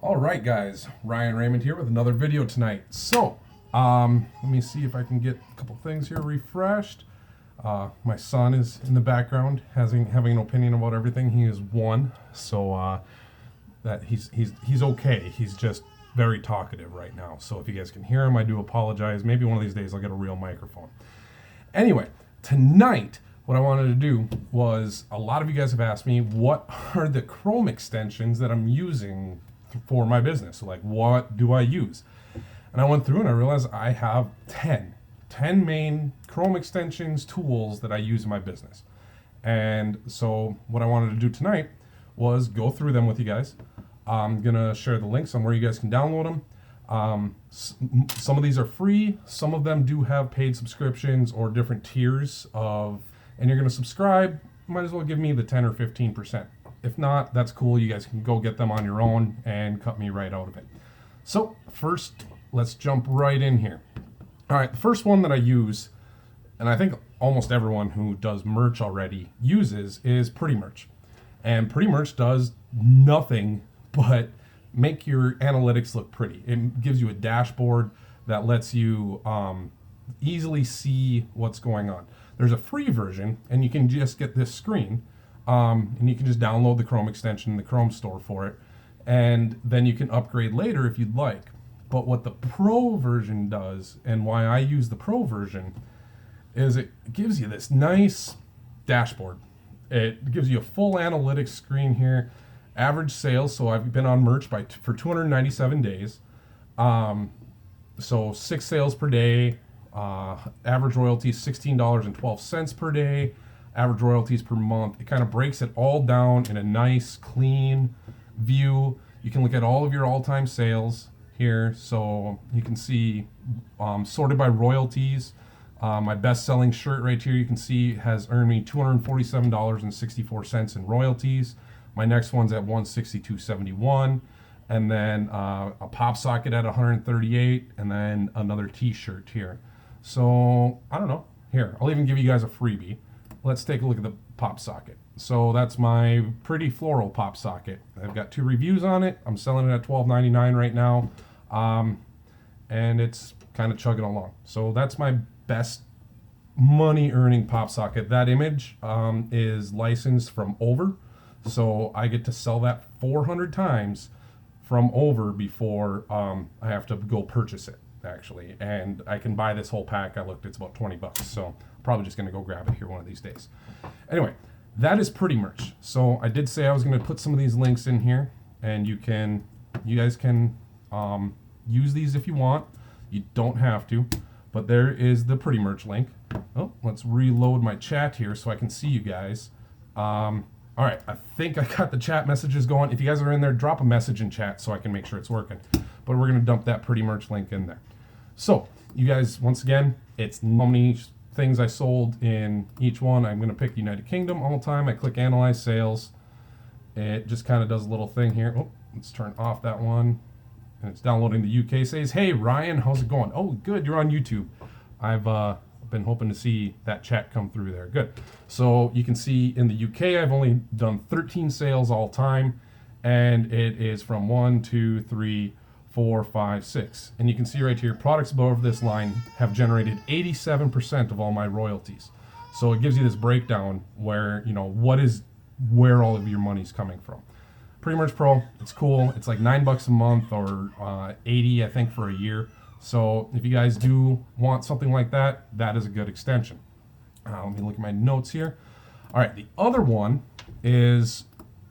All right, guys, Ryan Raymond here with another video tonight. So, let me see if I can get a couple things here refreshed. My son is in the background, having an opinion about everything. He is one, so that he's okay. He's just very talkative right now. So if you guys can hear him, I do apologize. Maybe one of these days I'll get a real microphone. Anyway, tonight, what I wanted to do was, a lot of you guys have asked me what are the Chrome extensions that I'm using for my business. So like, what do I use? And I went through and I realized I have 10 main Chrome extensions, tools that I use in my business. And so what I wanted to do tonight was go through them with you guys. I'm gonna share the links on where you guys can download them. Some of these are free, some of them do have paid subscriptions or different tiers of, and you're gonna subscribe, might as well give me the 10 or 15%. If not, that's cool. You guys can go get them on your own and cut me right out of it. So first, let's jump right in here. All right, the first one that I use, and I think almost everyone who does merch already uses, is Pretty Merch. And Pretty Merch does nothing but make your analytics look pretty. It gives you a dashboard that lets you easily see what's going on. There's a free version, and you can just get this screen. And you can just download the Chrome extension in the Chrome store for it, and then you can upgrade later if you'd like. But what the Pro version does, and why I use the Pro version, is it gives you this nice dashboard. It gives you a full analytics screen here, average sales. So I've been on merch for 297 days. So 6 sales per day, average royalty $16.12 per day. Average royalties per month. It kind of breaks it all down in a nice, clean view. You can look at all of your all-time sales here, so you can see sorted by royalties. My best-selling shirt right here, you can see, has earned me $247.64 in royalties. My next one's at $162.71, and then a pop socket at $138, and then another T-shirt here. So I don't know. Here, I'll even give you guys a freebie. Let's take a look at the pop socket. So that's my pretty floral pop socket. I've got 2 reviews on it. I'm selling it at $12.99 right now. And it's kind of chugging along. So that's my best money earning pop socket. That image is licensed from Over. So I get to sell that 400 times from Over before I have to go purchase it, actually. And I can buy this whole pack. I looked, it's about 20 bucks. So probably just gonna go grab it here one of these days. Anyway, that is Pretty Merch. So I did say I was gonna put some of these links in here, and you guys can use these if you want. You don't have to, but there is the Pretty Merch link. Oh, let's reload my chat here so I can see you guys. All right, I think I got the chat messages going. If you guys are in there, drop a message in chat so I can make sure it's working. But we're gonna dump that Pretty Merch link in there. So you guys, once again, it's how many things I sold in each one. I'm going to pick United Kingdom all the time. I click Analyze Sales. It just kind of does a little thing here. Oh, let's turn off that one. And it's downloading the UK. Says, hey, Ryan, how's it going? Oh, good. You're on YouTube. I've been hoping to see that chat come through there. Good. So you can see in the UK, I've only done 13 sales all time. And it is from 1, 2, 3, 4, 5, 6. And you can see right here, products above this line have generated 87% of all my royalties. So it gives you this breakdown where, you know, where all of your money's coming from. Pretty Merch Pro, it's cool. It's like $9 a month or 80, I think, for a year. So if you guys do want something like that, that is a good extension. Let me look at my notes here. All right, the other one is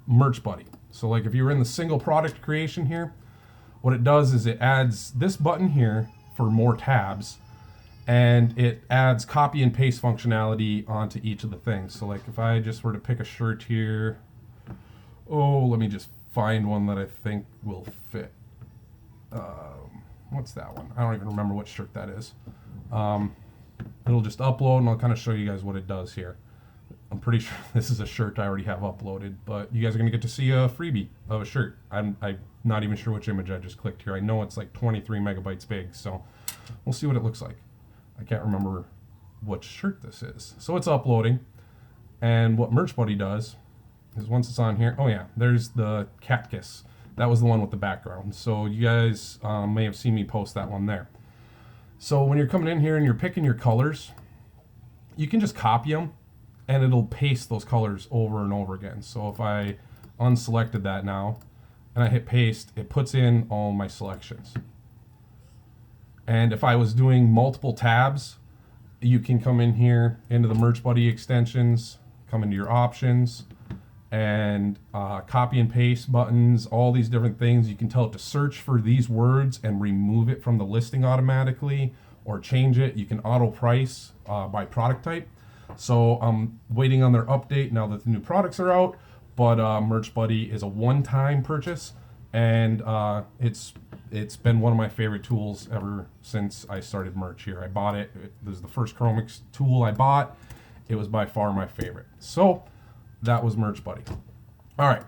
Merch Buddy. So like if you were in the single product creation here, what it does is it adds this button here for more tabs, and it adds copy and paste functionality onto each of the things. So like if I just were to pick a shirt here, let me just find one that I think will fit. What's that one? I don't even remember what shirt that is. It'll just upload, and I'll kind of show you guys what it does here. I'm pretty sure this is a shirt I already have uploaded, but you guys are going to get to see a freebie of a shirt. I'm not even sure which image I just clicked here. I know it's like 23 megabytes big, so we'll see what it looks like. I can't remember what shirt this is. So it's uploading, and what Merch Buddy does is once it's on here, oh yeah, there's the cat kiss. That was the one with the background. So you guys may have seen me post that one there. So when you're coming in here and you're picking your colors, you can just copy them and it'll paste those colors over and over again. So if I unselected that now and I hit paste, it puts in all my selections. And if I was doing multiple tabs, you can come in here into the Merch Buddy extensions, come into your options, and copy and paste buttons, all these different things. You can tell it to search for these words and remove it from the listing automatically or change it. You can auto price by product type. So I'm waiting on their update now that the new products are out, but Merch Buddy is a one-time purchase, and it's been one of my favorite tools ever since I started merch here. I bought it. This is the first Chromics tool I bought. It was by far my favorite. So that was Merch Buddy. All right.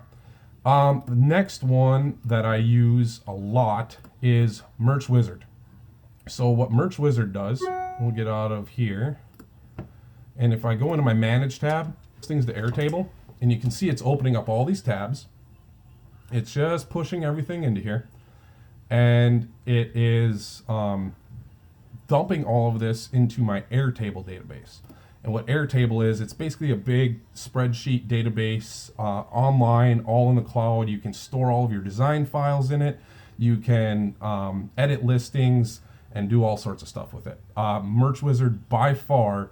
The next one that I use a lot is Merch Wizard. So what Merch Wizard does, we'll get out of here. And if I go into my Manage tab, this thing's the Airtable, and you can see it's opening up all these tabs. It's just pushing everything into here. And it is dumping all of this into my Airtable database. And what Airtable is, it's basically a big spreadsheet database online, all in the cloud. You can store all of your design files in it. You can edit listings and do all sorts of stuff with it. Merch Wizard, by far,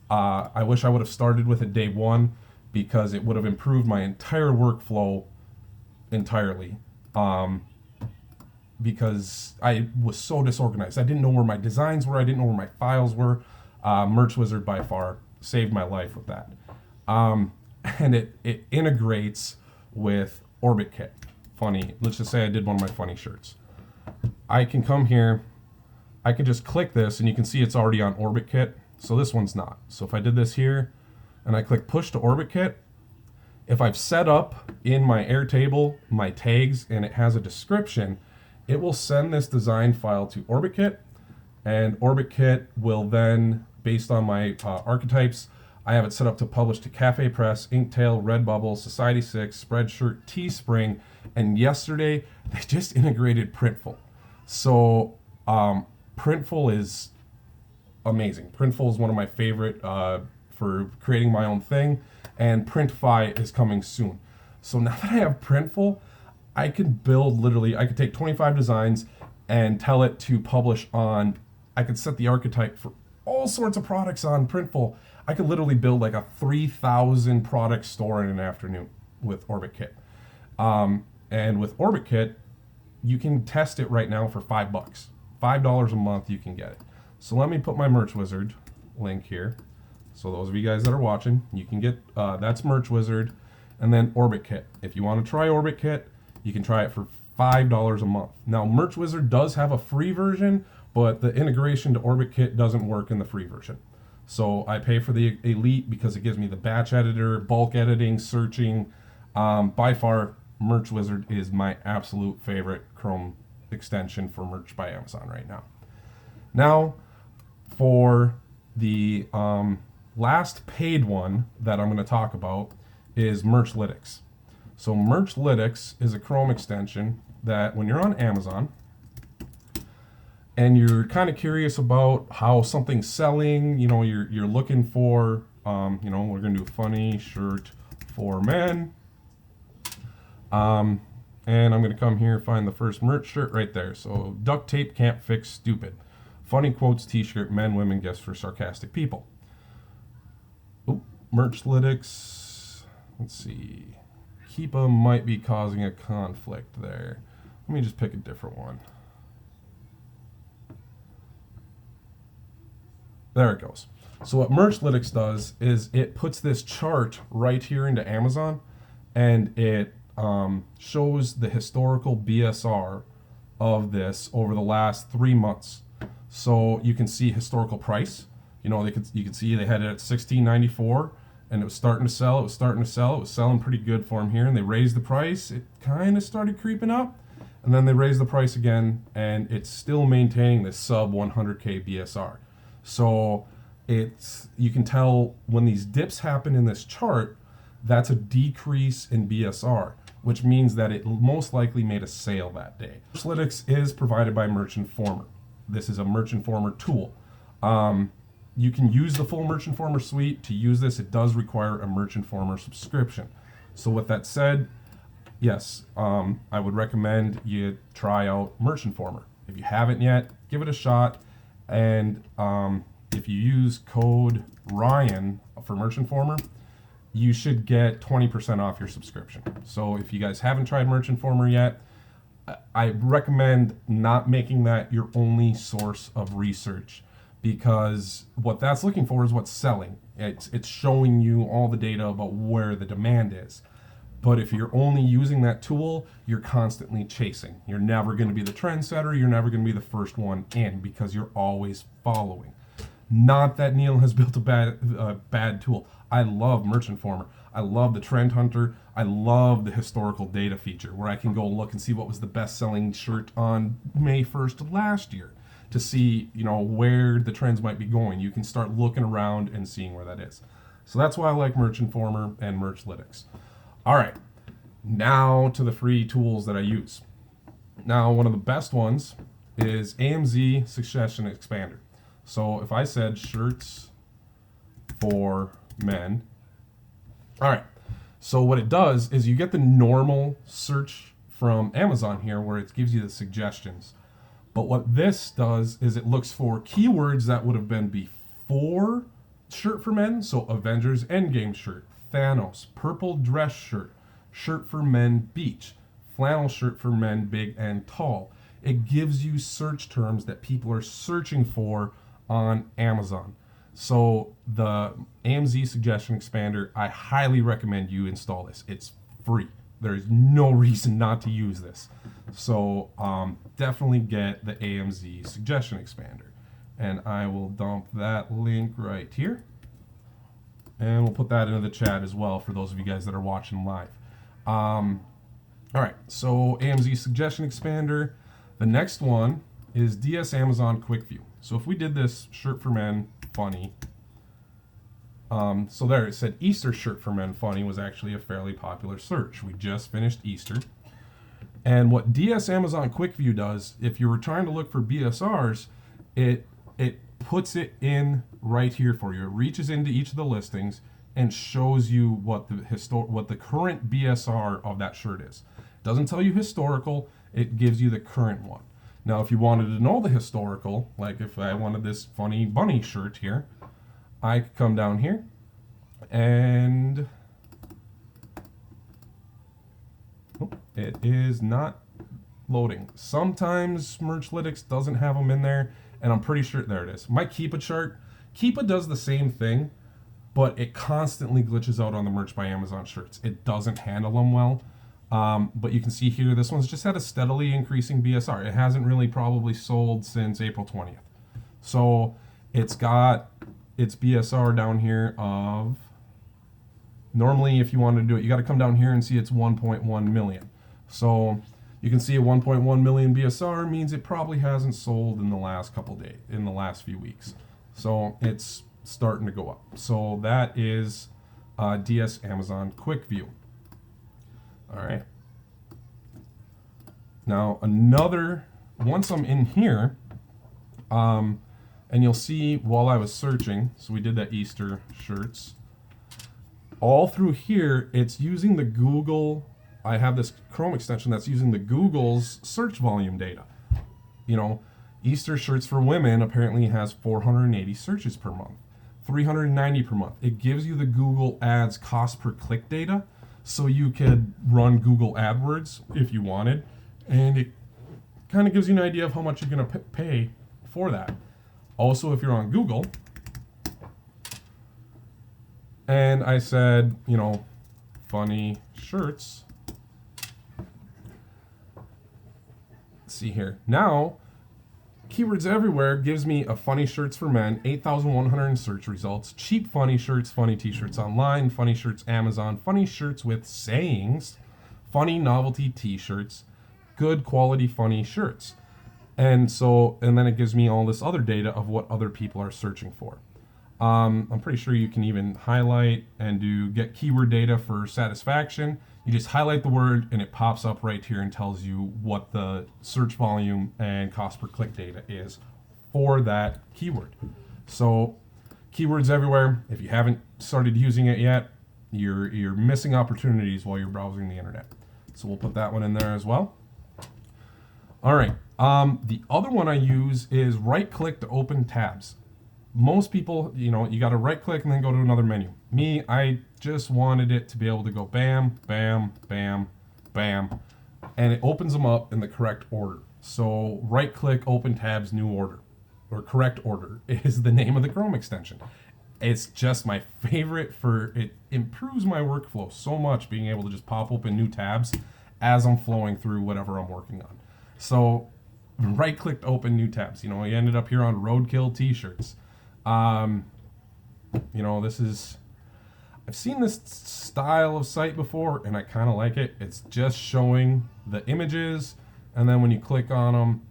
I wish I would have started with it day one, because it would have improved my entire workflow entirely. Because I was so disorganized. I didn't know where my designs were. I didn't know where my files were. Merch Wizard by far saved my life with that. And it integrates with Orbitkit. Funny, let's just say I did one of my funny shirts. I can come here, I can just click this and you can see it's already on Orbitkit. So this one's not. So if I did this here and I click push to Orbitkit, if I've set up in my Airtable my tags and it has a description, it will send this design file to Orbitkit, and Orbitkit will then, based on my archetypes, I have it set up to publish to Cafe Press, Inktail, Redbubble, Society6, Spreadshirt, Teespring, and yesterday they just integrated Printful. So Printful is amazing. Printful is one of my favorite for creating my own thing, and Printfy is coming soon. So now that I have Printful, I can build literally, I could take 25 designs and tell it to publish on, I could set the archetype for all sorts of products on Printful. I could literally build like a 3,000 product store in an afternoon with Orbitkit. And with Orbitkit, you can test it right now for $5. $5 a month you can get it. So let me put my Merch Wizard link here. So those of you guys that are watching, you can get, that's Merch Wizard, and then Orbitkit. If you want to try Orbitkit, you can try it for $5 a month. Now, Merch Wizard does have a free version, but the integration to Orbitkit doesn't work in the free version. So I pay for the Elite because it gives me the batch editor, bulk editing, searching. By far, Merch Wizard is my absolute favorite Chrome extension for merch by Amazon right now. Now, for the last paid one that I'm going to talk about is Merchlytics. So Merchlytics is a Chrome extension that when you're on Amazon and you're kind of curious about how something's selling, you know, you're looking for, you know, we're going to do a funny shirt for men. And I'm going to come here, find the first merch shirt right there. So duct tape can't fix stupid. Funny quotes t-shirt, men, women, gifts for sarcastic people. Oop, Merchlytics. Let's see. Keepa might be causing a conflict there. Let me just pick a different one. There it goes. So what Merchlytics does is it puts this chart right here into Amazon, and it shows the historical BSR of this over the last 3 months. So you can see historical price. You know, you can see they had it at $16.94. And it was starting to sell, it was selling pretty good for them here, and they raised the price, it kind of started creeping up, and then they raised the price again, and it's still maintaining this sub 100K BSR. So you can tell when these dips happen in this chart, that's a decrease in BSR. which means that it most likely made a sale that day. Merchlytics is provided by Merch Informer. This is a Merch Informer tool. You can use the full Merch Informer suite. To use this, it does require a Merch Informer subscription. So with that said, yes, I would recommend you try out Merch Informer. If you haven't yet, give it a shot. And if you use code Ryan for Merch Informer, you should get 20% off your subscription. So if you guys haven't tried Merch Informer yet, I recommend not making that your only source of research, because what that's looking for is what's selling. It's showing you all the data about where the demand is. But if you're only using that tool, you're constantly chasing. You're never going to be the trendsetter. You're never going to be the first one in, because you're always following. Not that Neil has built a bad tool. I love Merch Informer. I love the Trend Hunter. I love the historical data feature, where I can go look and see what was the best-selling shirt on May 1st of last year, to see, you know, where the trends might be going. You can start looking around and seeing where that is. So that's why I like Merch Informer and Merchlytics. All right, now to the free tools that I use. Now, one of the best ones is AMZ Suggestion Expander. So if I said shirts for men, all right, so what it does is you get the normal search from Amazon here, where it gives you the suggestions. But what this does is it looks for keywords that would have been before shirt for men. So Avengers Endgame shirt, Thanos, purple dress shirt, shirt for men beach, flannel shirt for men big and tall. It gives you search terms that people are searching for on Amazon. So the AMZ Suggestion Expander, I highly recommend you install this. It's free. There's no reason not to use this. So definitely get the AMZ Suggestion Expander. And I will dump that link right here. And we'll put that into the chat as well for those of you guys that are watching live. All right, so AMZ Suggestion Expander. The next one is DS Amazon Quick View. So if we did this shirt for men funny, so there it said Easter shirt for men funny was actually a fairly popular search. We just finished Easter. And what DS Amazon Quick View does, if you were trying to look for BSRs, it puts it in right here for you. It reaches into each of the listings and shows you what the current BSR of that shirt is. It doesn't tell you historical, it gives you the current one. Now, if you wanted to know the historical, like if I wanted this funny bunny shirt here, I could come down here and it is not loading. Sometimes Merchlytics doesn't have them in there, and I'm pretty sure, there it is. My Keepa chart, Keepa does the same thing, but it constantly glitches out on the Merch by Amazon shirts. It doesn't handle them well. But you can see here, this one's just had a steadily increasing BSR. It hasn't really probably sold since April 20th. So it's got its BSR down here of, normally if you wanted to do it, you got to come down here and see it's 1.1 million. So you can see a 1.1 million BSR means it probably hasn't sold in the last couple days, in the last few weeks. So it's starting to go up. So that is DS Amazon Quick View. All right. Now once I'm in here, and you'll see while I was searching, so we did that Easter shirts, all through here, it's using the Google, I have this Chrome extension that's using the Google's search volume data. You know, Easter shirts for women apparently has 480 searches per month, 390 per month. It gives you the Google Ads cost per click data, so you could run Google AdWords if you wanted, and it kind of gives you an idea of how much you're going to pay for that. Also, if you're on Google, and I said, you know, funny shirts, let's see here. Now, Keywords Everywhere gives me a funny shirts for men, 8,100 search results, cheap funny shirts, funny t-shirts online, funny shirts Amazon, funny shirts with sayings, funny novelty t-shirts, good quality funny shirts. And then it gives me all this other data of what other people are searching for. I'm pretty sure you can even highlight and do get keyword data for satisfaction. You just highlight the word and it pops up right here and tells you what the search volume and cost per click data is for that keyword. So keywords everywhere. If you haven't started using it yet, you're missing opportunities while you're browsing the internet. So we'll put that one in there as well. All right. The other one I use is right click to open tabs. Most people, you got to right click and then go to another menu. Me, I just wanted it to be able to go bam, bam, bam, bam, and it opens them up in the correct order. So right click, open tabs, new order, or correct order is the name of the Chrome extension. It's just my favorite it improves my workflow so much, being able to just pop open new tabs as I'm flowing through whatever I'm working on. So right click to open new tabs. You ended up here on roadkill t-shirts. I've seen this style of site before and I kind of like it. It's just showing the images, and then when you click on them,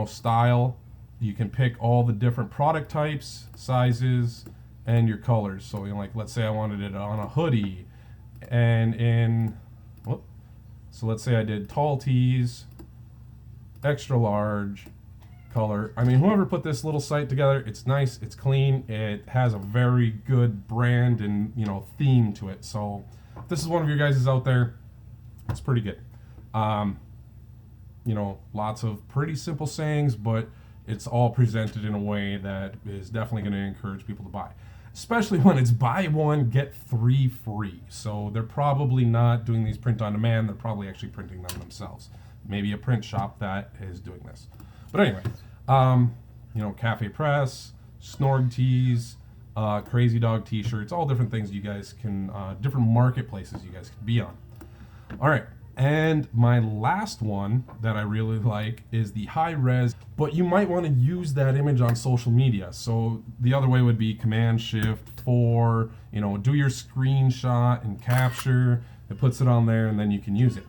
style, you can pick all the different product types, sizes, and your colors. So let's say I wanted it on a hoodie, and so let's say I did tall tees, extra large, color. I mean, whoever put this little site together, it's nice, it's clean, it has a very good brand and theme to it. So if this is one of your guys' out there, it's pretty good. Lots of pretty simple sayings, but it's all presented in a way that is definitely going to encourage people to buy, especially when it's buy one get 3 free. So they're probably not doing these print on demand, they're probably actually printing them themselves. Maybe a print shop that is doing this. But anyway, Cafe Press, Snorg tees, Crazy Dog t-shirts, all different things you guys can, different marketplaces you guys can be on. All right, and my last one that I really like is the high res, but you might want to use that image on social media. So the other way would be Command-Shift-4, do your screenshot and capture, it puts it on there and then you can use it.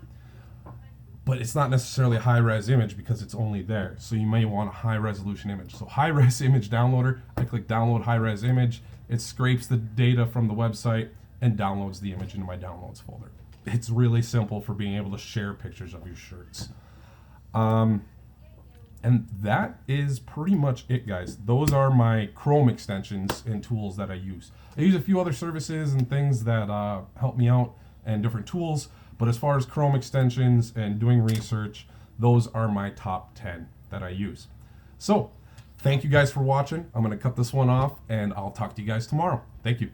But it's not necessarily a high-res image because it's only there. So you may want a high-resolution image. So high-res image downloader, I click download high-res image. It scrapes the data from the website and downloads the image into my downloads folder. It's really simple for being able to share pictures of your shirts. And that is pretty much it, guys. Those are my Chrome extensions and tools that I use. I use a few other services and things that help me out and different tools. But as far as Chrome extensions and doing research, those are my top 10 that I use. So, thank you guys for watching. I'm going to cut this one off, and I'll talk to you guys tomorrow. Thank you.